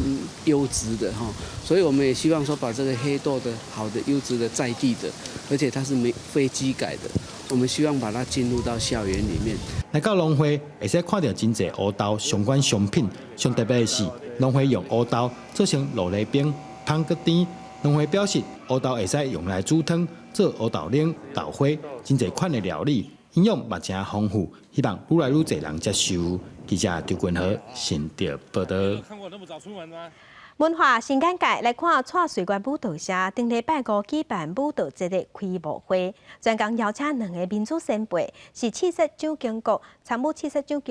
优质的哈，所以我们也希望说把这个黑豆的好的、优质的、在地的，而且它是非机改的，我们希望把它进入到校园里面。来到农会，会使看到真侪乌豆相关商品，上特别的是，农会用乌豆做成萝莉饼、香葛甜。农会表示，乌豆会使用来煮汤、做乌豆冷、豆花，真侪款的料理，营养嘛真丰富，希望愈来愈侪人接受。记者周君和新竹报道。看过那么早出门吗？文化新眼界来看蔡水关舞蹈社顶礼拜五举办舞蹈节的开幕会，专工邀请2个民主先辈，是七色蒋经国参与七色蒋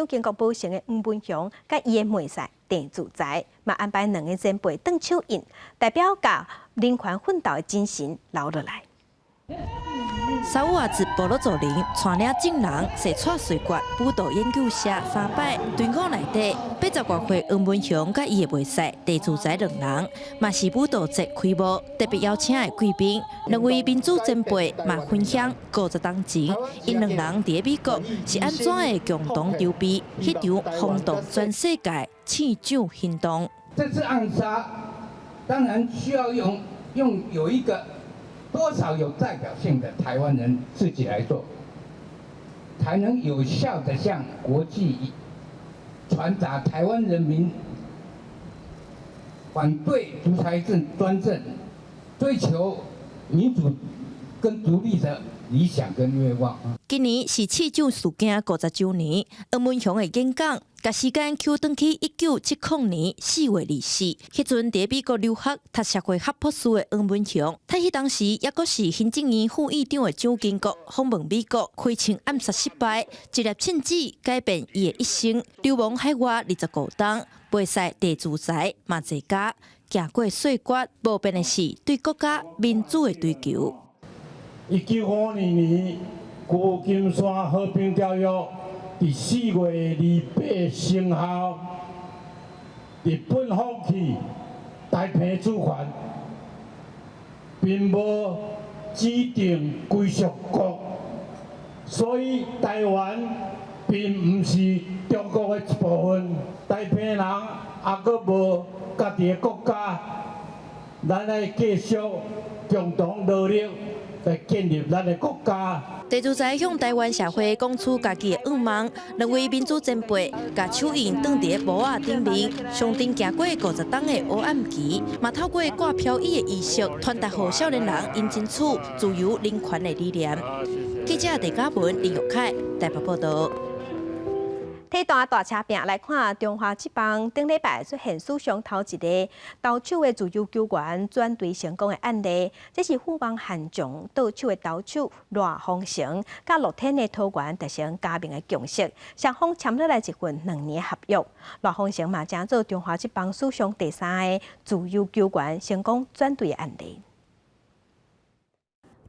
经国保成的黄文雄，甲伊的妹婿郑自在，嘛安排2个先辈当手印，代表甲人权奋斗的精神留落来。3月自部落族人带领众人设蔡水决舞蹈研究社3摆，队伍内底80多岁黄文雄甲伊的妹婿郑自在2人，嘛是舞蹈节开幕特别邀请的贵宾。2位民主前辈嘛分享50当前，因2人伫美国是安怎的共同筹备迄场轰动全世界庆祝行动。这次暗杀当然需要用有一个。多少有代表性的台湾人自己来做，才能有效地向国际传达台湾人民反对独裁专政、追求民主跟独立的理想跟愿望。今年是市长事件50周年，黄文雄的演讲，甲时间扣回去1970年4月24，迄阵伫美国留学读社会学博士的黄文雄，他迄当时也阁是行政院副院长的蒋经国访问美国，开枪暗杀失败，一粒枪子改变伊的一生，流亡海外25冬，袂使地自在嘛在家，行过岁月，无变的是对国家民主的追求。1952年，旧金山和平条约伫4月28生效，日本放弃太平主权，并无指定归属国，所以台湾并唔是中国的一部分。太平人也阁无家己的国家，咱来继续共同努力。来建立咱的国家。郑自在向台湾社会讲出家己的愿望，2位民主前辈甲手印放伫帽仔顶面，上顶行过50冬的黑暗期，嘛透过挂飘逸的仪式，传达予少年人因争取自由人权的理念。记者陈嘉文、林玉凯台北报道。体大大车拼来看，中华职棒顶礼拜出现史上头一个投手的自由球员转队成功的案例。这是富邦悍将倒手的投手赖鸿成，甲乐天的投员达成加盟的共识，双方签落来一份2年合约。赖鸿成嘛，成做中华职棒史上第3个自由球员成功转队的案例。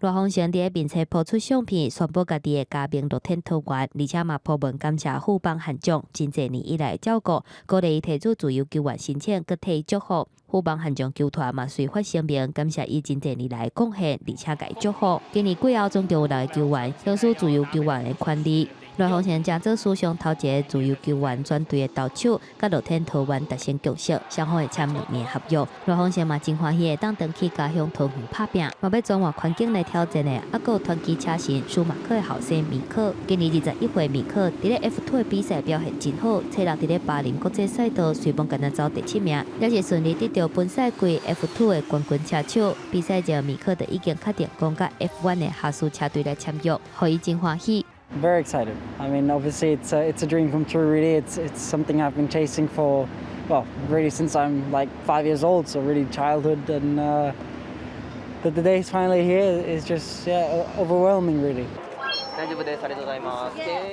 赖鸿成伫并且抛出相片，宣布家己的加盟乐天投员，而且嘛铺文感谢富邦悍将真侪年以来照顾，鼓励伊提出自由球员申请，佮替伊祝福。富邦悍将球团嘛随发声明，感谢伊真侪年来贡献，而且甲伊祝福。今年季后总共有6个球员享受自由球员的权利。赖鸿成将做史上头一个自由球员转队的投手，甲乐天投员达成共识，双方会签2年合约。赖鸿成嘛真欢喜，当回去家乡桃园拍拼，嘛要转换环境来挑战的，还佫有传奇车神舒马克的后生米克。今年21岁米克伫咧 F2 的比赛表现真好，册落伫咧巴林国际赛道随便跟他走第7名，也是顺利得到本赛季 F2 的冠军车手。比赛前米克就已经确定讲甲 F1 的哈苏车队来签约，互伊真欢喜。Very excited. I mean, obviously, it's a dream come true. Really, it's something I've been chasing for well, really since I'm like 5 years old, so really childhood, and that the day's finally here is just overwhelming, really.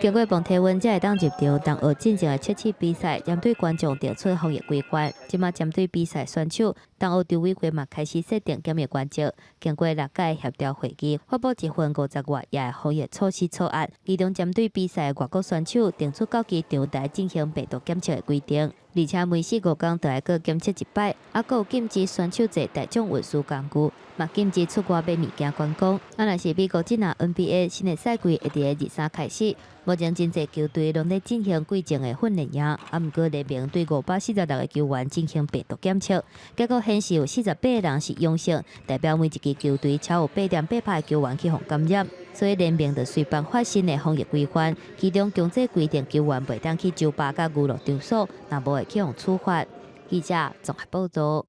经过磅体温，才会当入场，同学进行的测试比赛，针对观众定出防疫规范。即马针对比赛选手，同学筹委会嘛开始设定检疫原则。经过6届协调会议，发布一份50页的防疫措施草案，其中针对比赛的外国选手，定出到机场台进行病毒检测的规定。而且每4、5天就要各检测1摆，还有禁止选手坐大众运输工具，嘛禁止出外买物件观光。若是美国职业 NBA 新的赛季会伫23开始，目前真侪球队拢在进行季前的训练营，不过联盟对546个球员进行病毒检测，结果显示有48个人是阳性，代表每一支球队超有8.8%的球员去互感染。所以联盟就随办发新的防疫规范，其中强制规定球员袂当去酒吧甲娱乐场所，若无会去互处罚。记者综合报道。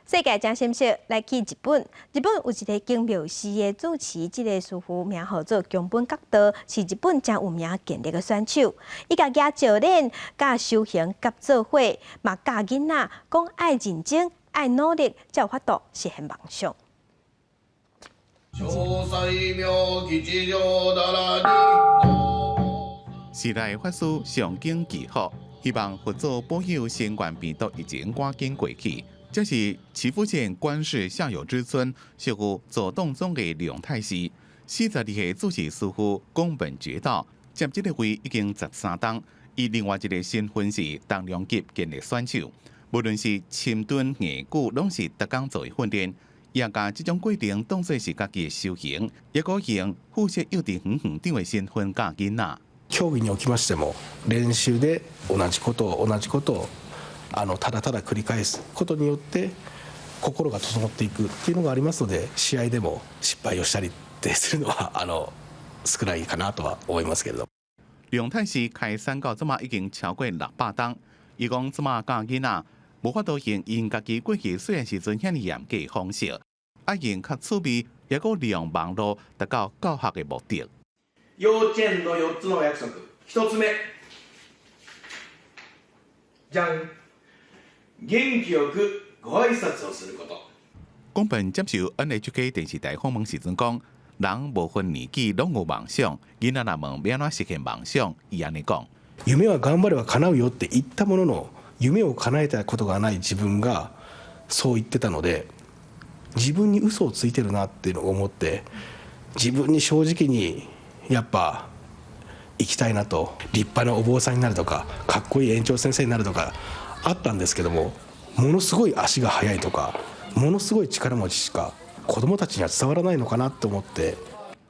世界正消息来去日本，日本有一个经庙寺的主持，这个师傅名号做宫本觉道，是日本真有名健力的选手。伊家家教练、甲修行、甲做伙，嘛教囡仔讲爱认真、爱努力，才有法度实现梦想。时代法师上经祈福，希望佛祖保佑新冠病毒疫情赶紧过去。这是岐阜县关市孝友之村师傅做动中的梁太师，42岁主持师傅宫本觉道接这个位已经13档，伊另外一个身份是重量级健力选手，无论是深蹲、硬举，拢是逐工做训练。也把这种过程当作是家己的修行，也可用辐射幼稚园园长的身份教囡仔。競技におきましても、練習で同じことをただただ繰り返すことによって心が整っていくっていうのがありますので、試合でも失敗をしたりってするのは少ないかなとは思いますけれど。梁太师开山到即马已经超过600档，伊讲即马教囡仔无法度用因家己过去虽然时阵遐尼严格的方式，用较趣味，也个利用网络达到教学的目的。幼稚園の4つの約束。1つ目、じゃん、元気よくご挨拶をすること。宫本接受 NHK 電視台訪問時陣講，人無分年紀攏有夢想，囡仔若問要安怎實現夢想，伊安尼講。夢は頑張れば叶うよって言ったものの、夢を叶えたことがない自分がそう言ってたので、自分に嘘をついてるなっていうのを思って、自分に正直にやっぱ行きたいなと、立派なお坊さんになるとか、かっこいい園長先生になるとかあったんですけども、ものすごい足が速いとか、ものすごい力持ちしか子供たちには伝わらないのかなと思って。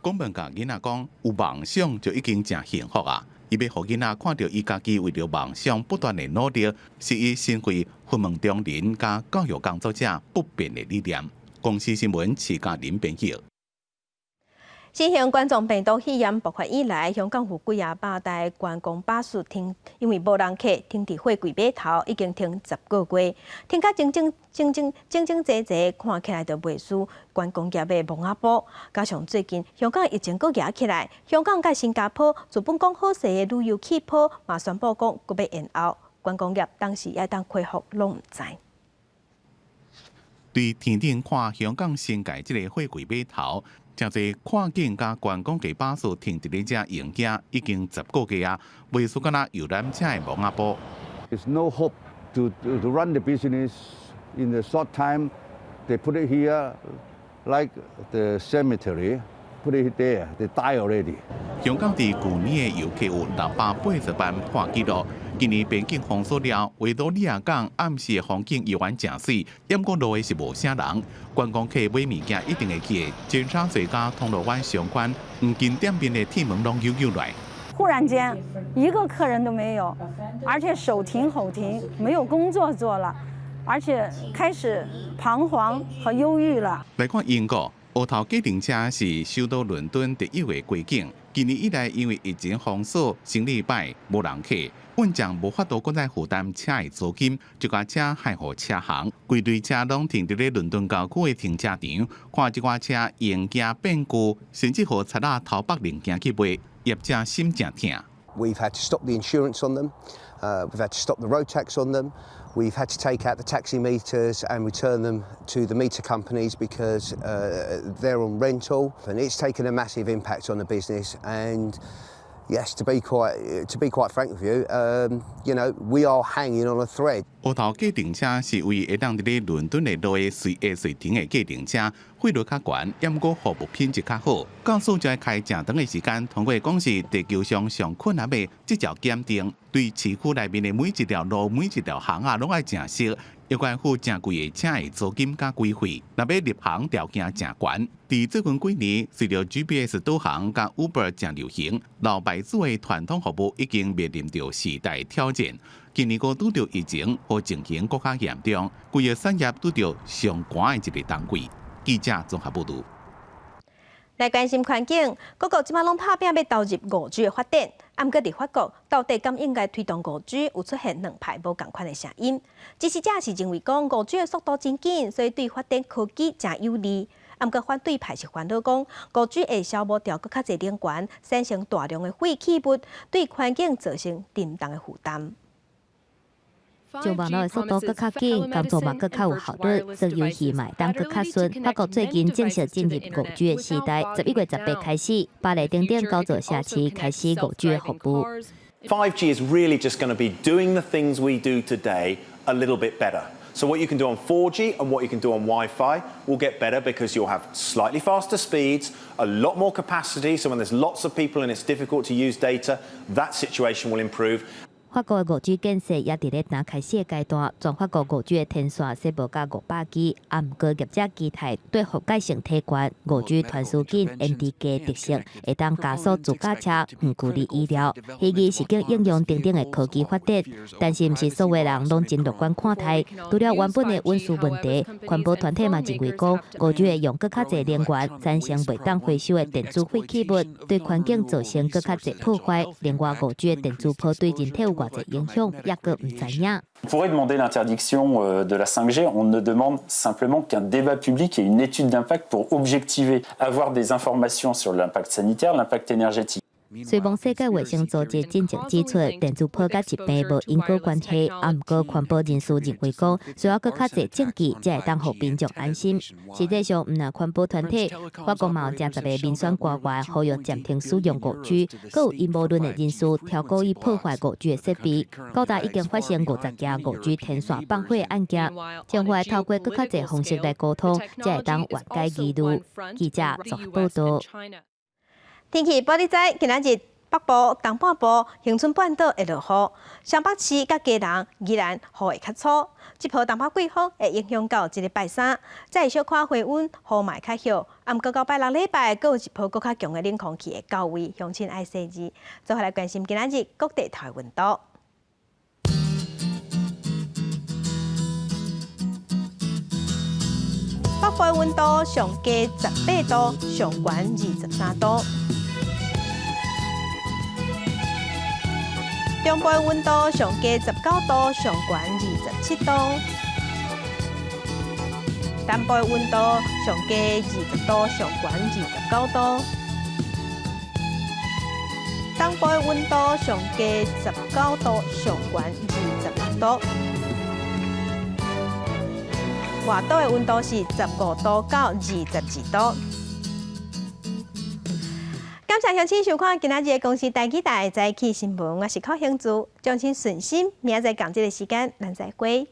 宫本甲囡仔講，有夢想就已經真幸福啊！伊要互囡仔看到伊家己為了夢想不斷的努力，是伊身為雲門中人加教育工作者不變的理念。公司新聞徐嘉玲編輯。新型冠狀病毒肺炎爆發以來，香港有幾啊百台觀光巴士停，因為無人客停佇貨櫃碼頭，已經停10個月，停甲整整齊，看起來就袂輸觀光業的墓仔埔。加上最近香港疫情佫熱起來，香港甲新加坡自本港好勢的旅遊氣泡嘛宣布講佫要延後，觀光業當時要當恢復攏唔知。對天頂看香港新界這個貨櫃碼頭。真濟跨境加觀光嘅巴士停伫咧遮營業已經10個月啊，袂輸敢若遊覽車嘅墓仔埔。There's no hope to run the business in the short time. They put it here like the cemetery. Put it there. They die already. 香港伫舊年嘅遊客有680萬破紀錄。今年邊境封鎖了，維多利亞港暗時嘅風景依然真水，不過路嘅是無啥人。觀光客買物件一定會記，尖沙咀加銅鑼灣相關，唔近店邊嘅鐵門攏有來。忽然間，一個客人都沒有，而且手停口停，沒有工作做了，而且開始彷徨和憂鬱了。來看英國，烏頭計程車是首都倫敦第一位過境。今年以來，因為疫情封鎖，生理歹無人客。運將無法度再負擔車嘅租金，就甲車害予車行，規隊車攏停佇咧倫敦郊區嘅停車場，看即掛車沿街變故，甚至乎賊仔偷北零件去賣，業者心真痛。We've had to stop the insurance on them. We've had to stop the road tax on them. We've had to take out the taxi meters and return them to the meter companies because they're on rental, and it's taken a massive impact on the business. And yes, to be quite frank with you, we are hanging on a thread. 乌头计程车是为会当伫咧伦敦的路的随下随停的计程车，费率较悬，也毋过服务品质较好。告诉在开正长的时间，通过讲是地球上上困难的这条检定，对市区内面的每一条路、每一条巷啊，拢爱正熟。有关付正贵的车的租金甲规费，若要入行条件正悬。伫最近几年，随着 GPS 导航甲 Uber 正流行，老牌子的传统服务已经面临着时代挑战。今年又拄着疫情，和情形更加严重，规个产业拄着上悬的一个单位。记者综合报道。来关心环境，各国即马拢拍拼要投入5G 的发展。毋过伫法国，到底敢应该推动5G，有出现两派无共款的声音。支持者是认为讲5G 的速度真紧，所以对发展科技真有利。毋过反对派是烦恼讲5G 会消磨掉搁较侪能源，产生大量的废弃物，对环境造成沉重的负担。就网络的速度更较紧，工作嘛更较有效率，做游戏嘛当更较顺。法国最近正式进入5G 的时代，11月18开始，巴黎等等高座城市开始5G 的服务。5G is really just going to be doing the things we do today a little bit better. So what you can do on 4G and what you can do on Wi-Fi will get better because you'll have slightly faster speeds, a lot more capacity. So when there's lots of people and it's difficult to use data, that situation will improve. 法国的5G 建设也伫咧刚开始的阶段，全法国5G 的天线设无到500支，毋过业者期待对覆盖性提悬、5G 传输紧、NDK 特性，会当加速自驾车、远距离医疗。希冀是经应用等等的科技发展，但是毋是所有人拢真乐观看待。除了原本的运输问题，环保团体嘛认为讲5G 会用更较侪能源，产生袂当回收的电子废弃物，对环境造成更较侪破坏。另外，5G 的电磁波对人体有On pourrait demander l'interdiction de la 5G, on ne demande simplement qu'un débat public et une étude d'impact pour objectiver, avoir des informations sur l'impact sanitaire, l'impact énergétique. 虽望世界卫生组织进前指出，电磁波甲疾病无因果关系，毋过环保人士认为讲，需要搁较侪证据，才会当互民众安心。实际上，毋但环保团体，法国嘛有真侪个民选官员呼吁暂停使用5G，阁有阴谋论的人士挑故意破坏5G 的设备。高达已经发生50件5G 天线放火案件，政府会透过搁较侪方式来沟通，才会当缓解疑虑。记者综合报道。天气报你知，今仔日北部、东半部、恒春半岛会落雨，湘北市甲基隆依然雨会较粗。这波东北季风会影响到这个拜三，再小可回温，雨嘛较少。毋过到拜六礼拜，阁有一波更较强的冷空气会到位，乡亲爱细致。接下来关心今仔日各地头温度。北部的温度上低18度，上悬23度。中部的温度上低19度，上悬27度；南部的温度上低20度，上悬29度；东部的温度上低19度，上悬26度；外岛的温度是15度到22度。感谢乡亲收看今仔日的公视台记台早起新闻，我是靠兴珠，将亲顺心，明仔载同一个时间咱再会。